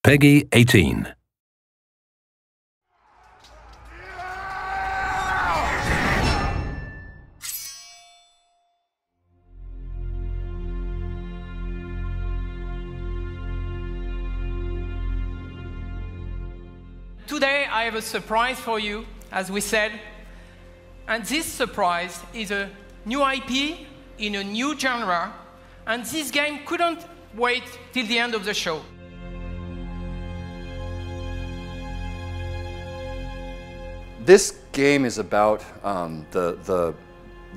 Peggy 18. Today I have a surprise for you, as we said, and this surprise is a new IP in a new genre, and this game couldn't wait till the end of the show. This game is about the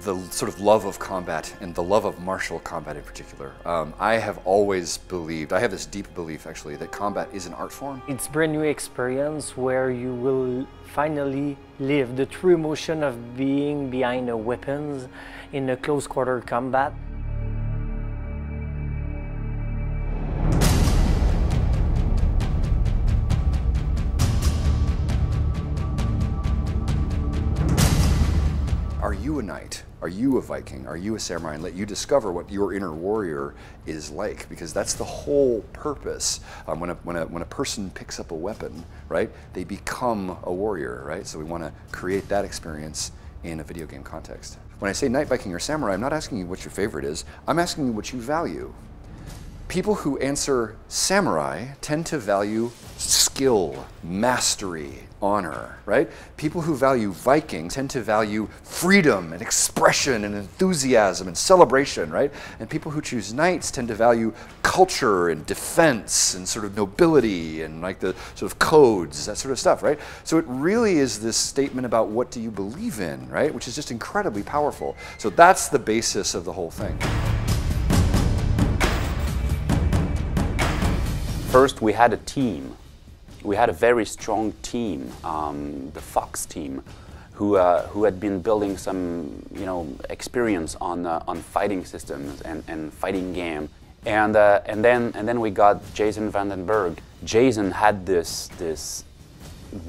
sort of love of combat and the love of martial combat in particular. I have always believed, I have this deep belief actually, that combat is an art form. It's a brand new experience where you will finally live the true emotion of being behind the weapons in a close quarter combat. Are you a knight? Are you a Viking? Are you a samurai? And let you discover what your inner warrior is like, because that's the whole purpose. When a person picks up a weapon, right, they become a warrior, right? So we want to create that experience in a video game context. When I say knight, Viking, or samurai, I'm not asking you what your favorite is. I'm asking you what you value. People who answer samurai tend to value skill, mastery, honor, right? People who value Viking tend to value freedom and expression and enthusiasm and celebration, right? And people who choose knights tend to value culture and defense and sort of nobility and like the sort of codes, that sort of stuff, right? So it really is this statement about what do you believe in, right? Which is just incredibly powerful. So that's the basis of the whole thing. First, we had a team. We had a very strong team, the Fox team, who had been building some, experience on fighting systems and fighting game. And then we got Jason Vandenberg. Jason had this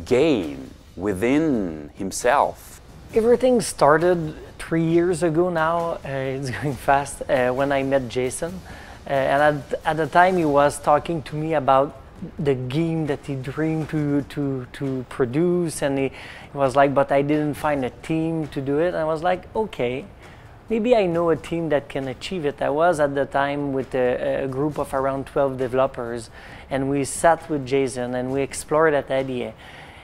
game within himself. Everything started 3 years ago now. It's going fast. When I met Jason. And at the time he was talking to me about the game that he dreamed to produce, and he was like, but I didn't find a team to do it. And I was like, okay, maybe I know a team that can achieve it. I was at the time with a group of around 12 developers, and we sat with Jason and we explored that idea.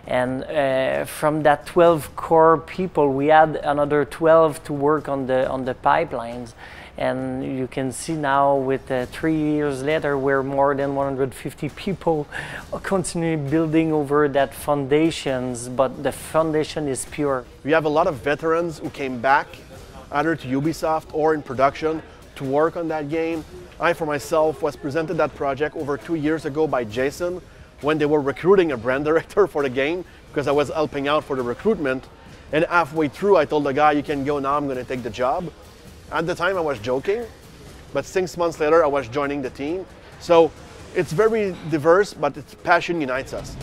And from that 12 core people, we had another 12 to work on the pipelines. And you can see now with 3 years later, we're more than 150 people continuing building over that foundations, but the foundation is pure. We have a lot of veterans who came back either to Ubisoft or in production to work on that game. I, for myself, was presented that project over 2 years ago by Jason when they were recruiting a brand director for the game, because I was helping out for the recruitment. And halfway through, I told the guy, you can go now, I'm going to take the job. At the time I was joking, but 6 months later I was joining the team. So it's very diverse, but its passion unites us.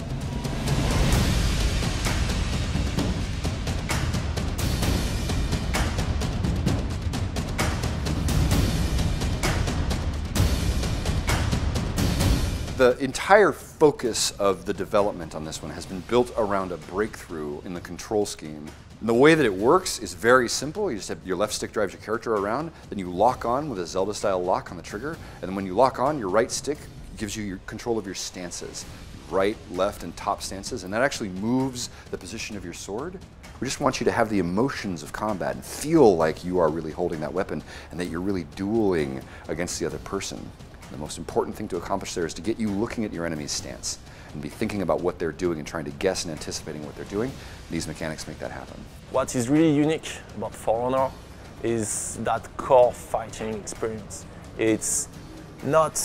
The entire focus of the development on this one has been built around a breakthrough in the control scheme. And the way that it works is very simple. You just have your left stick drives your character around, then you lock on with a Zelda-style lock on the trigger, and then when you lock on, your right stick gives you your control of your stances. Right, left, and top stances, and that actually moves the position of your sword. We just want you to have the emotions of combat and feel like you are really holding that weapon and that you're really dueling against the other person. The most important thing to accomplish there is to get you looking at your enemy's stance and be thinking about what they're doing and trying to guess and anticipating what they're doing. These mechanics make that happen. What is really unique about For Honor is that core fighting experience. It's not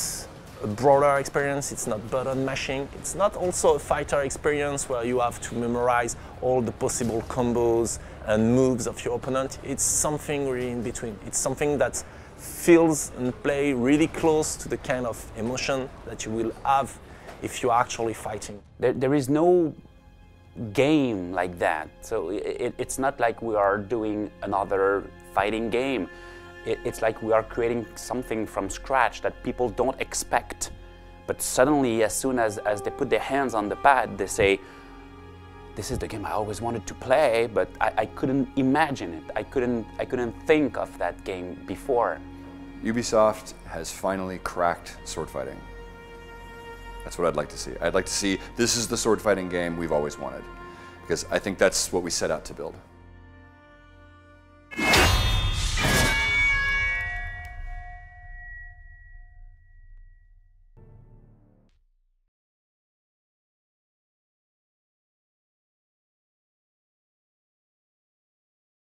a brawler experience, it's not button mashing, it's not also a fighter experience where you have to memorize all the possible combos and moves of your opponent. It's something really in between. It's something that feels and play really close to the kind of emotion that you will have if you're actually fighting. There is no game like that, so it's not like we are doing another fighting game. It's like we are creating something from scratch that people don't expect But suddenly, as soon as they put their hands on the pad, they say, this is the game I always wanted to play, but I couldn't imagine it. I couldn't think of that game before. Ubisoft has finally cracked sword fighting. That's what I'd like to see. I'd like to see, this is the sword fighting game we've always wanted, because I think that's what we set out to build.